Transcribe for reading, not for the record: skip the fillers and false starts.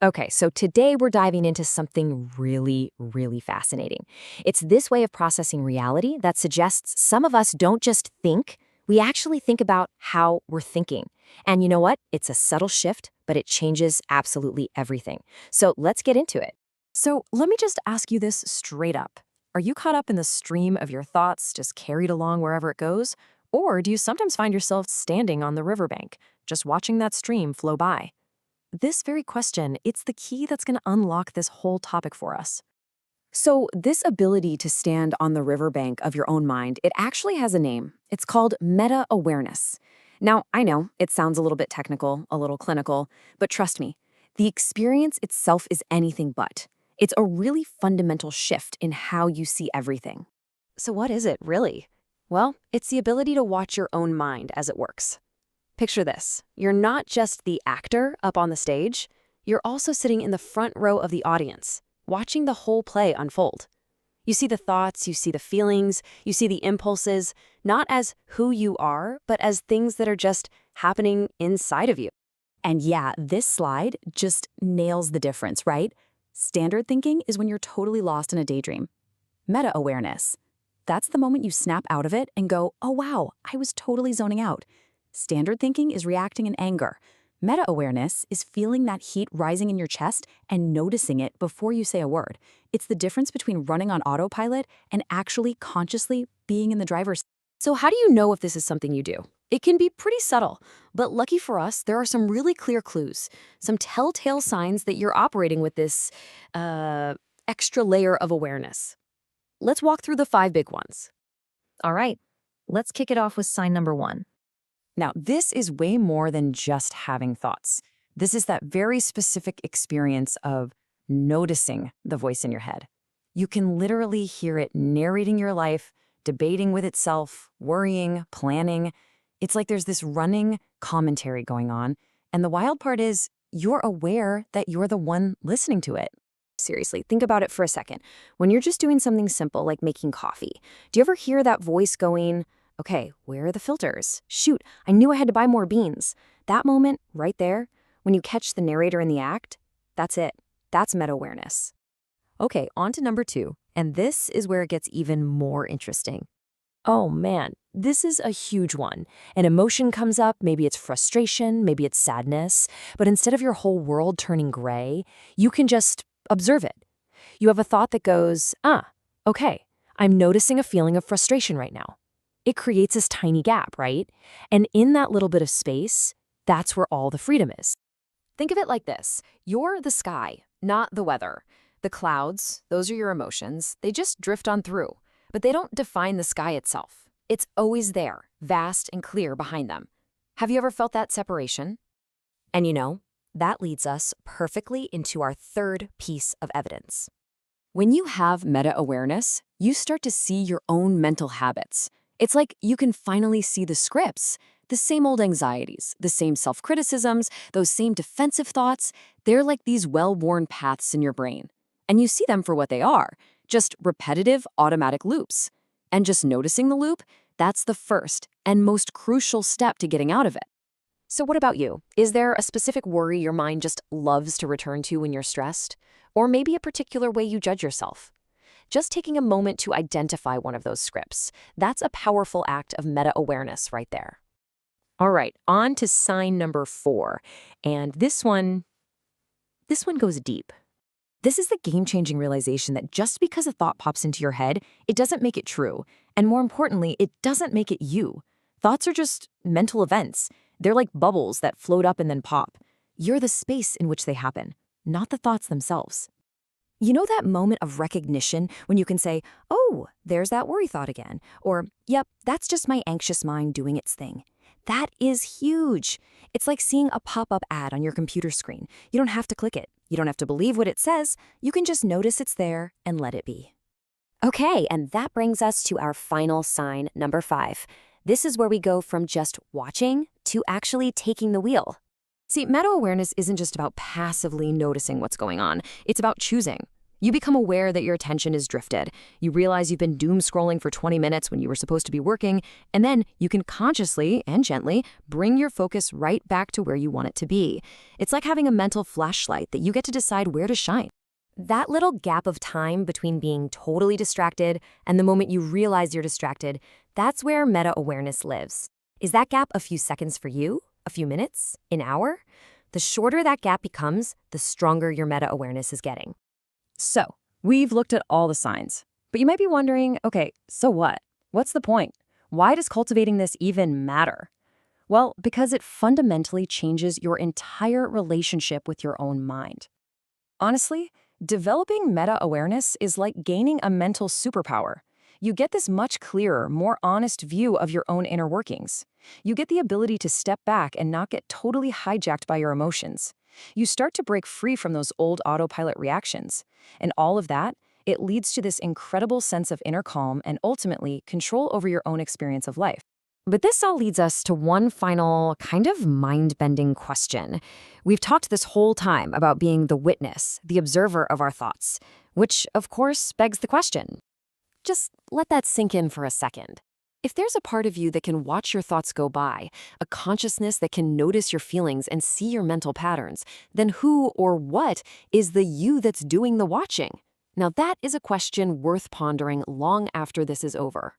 Okay, so today we're diving into something really, really fascinating. It's this way of processing reality that suggests some of us don't just think, we actually think about how we're thinking. And you know what? It's a subtle shift, but it changes absolutely everything. So let's get into it. So let me just ask you this straight up. Are you caught up in the stream of your thoughts, just carried along wherever it goes? Or do you sometimes find yourself standing on the riverbank, just watching that stream flow by? This very question, it's the key that's going to unlock this whole topic for us. So, this ability to stand on the riverbank of your own mind, it actually has a name. It's called meta-awareness. Now, I know it sounds a little bit technical, a little clinical, but trust me, the experience itself is anything but. It's a really fundamental shift in how you see everything. So, what is it really? Well, it's the ability to watch your own mind as it works. Picture this. You're not just the actor up on the stage, you're also sitting in the front row of the audience, watching the whole play unfold. You see the thoughts, you see the feelings, you see the impulses, not as who you are, but as things that are just happening inside of you. And yeah, this slide just nails the difference, right? Standard thinking is when you're totally lost in a daydream. Meta-awareness. That's the moment you snap out of it and go, oh wow, I was totally zoning out. Standard thinking is reacting in anger. Meta-awareness is feeling that heat rising in your chest and noticing it before you say a word. It's the difference between running on autopilot and actually consciously being in the driver's seat. So how do you know if this is something you do? It can be pretty subtle, but lucky for us, there are some really clear clues, some telltale signs that you're operating with this extra layer of awareness. Let's walk through the 5 big ones. All right, let's kick it off with sign number 1. Now, this is way more than just having thoughts. This is that very specific experience of noticing the voice in your head. You can literally hear it narrating your life, debating with itself, worrying, planning. It's like there's this running commentary going on. And the wild part is you're aware that you're the one listening to it. Seriously, think about it for a second. When you're just doing something simple like making coffee, do you ever hear that voice going, okay, where are the filters? Shoot, I knew I had to buy more beans. That moment, right there, when you catch the narrator in the act, that's it. That's meta-awareness. Okay, on to number 2, and this is where it gets even more interesting. Oh man, this is a huge one. An emotion comes up, maybe it's frustration, maybe it's sadness, but instead of your whole world turning gray, you can just observe it. You have a thought that goes, okay, I'm noticing a feeling of frustration right now. It creates this tiny gap, right? And in that little bit of space, that's where all the freedom is. Think of it like this. You're the sky, not the weather. The clouds, those are your emotions. They just drift on through, but they don't define the sky itself. It's always there, vast and clear behind them. Have you ever felt that separation? And you know, that leads us perfectly into our 3rd piece of evidence. When you have meta-awareness, you start to see your own mental habits. It's like you can finally see the scripts, the same old anxieties, the same self-criticisms, those same defensive thoughts. They're like these well-worn paths in your brain. And you see them for what they are, just repetitive automatic loops. And just noticing the loop, that's the first and most crucial step to getting out of it. So what about you? Is there a specific worry your mind just loves to return to when you're stressed? Or maybe a particular way you judge yourself? Just taking a moment to identify one of those scripts, that's a powerful act of meta-awareness right there. All right, on to sign number 4. And this one goes deep. This is the game-changing realization that just because a thought pops into your head, it doesn't make it true. And more importantly, it doesn't make it you. Thoughts are just mental events. They're like bubbles that float up and then pop. You're the space in which they happen, not the thoughts themselves. You know that moment of recognition when you can say, oh, there's that worry thought again, or, yep, that's just my anxious mind doing its thing. That is huge. It's like seeing a pop-up ad on your computer screen. You don't have to click it. You don't have to believe what it says. You can just notice it's there and let it be. Okay, and that brings us to our final sign, number 5. This is where we go from just watching to actually taking the wheel. See, meta-awareness isn't just about passively noticing what's going on. It's about choosing. You become aware that your attention is drifted. You realize you've been doom scrolling for 20 minutes when you were supposed to be working, and then you can consciously and gently bring your focus right back to where you want it to be. It's like having a mental flashlight that you get to decide where to shine. That little gap of time between being totally distracted and the moment you realize you're distracted, that's where meta-awareness lives. Is that gap a few seconds for you? A few minutes? An hour? The shorter that gap becomes, the stronger your meta-awareness is getting. So, we've looked at all the signs. But you might be wondering, okay, so what? What's the point? Why does cultivating this even matter? Well, because it fundamentally changes your entire relationship with your own mind. Honestly, developing meta-awareness is like gaining a mental superpower. You get this much clearer, more honest view of your own inner workings. You get the ability to step back and not get totally hijacked by your emotions. You start to break free from those old autopilot reactions. And all of that, it leads to this incredible sense of inner calm and ultimately control over your own experience of life. But this all leads us to one final kind of mind-bending question. We've talked this whole time about being the witness, the observer of our thoughts, which, of course, begs the question. Just let that sink in for a second. If there's a part of you that can watch your thoughts go by, a consciousness that can notice your feelings and see your mental patterns, then who or what is the you that's doing the watching? Now that is a question worth pondering long after this is over.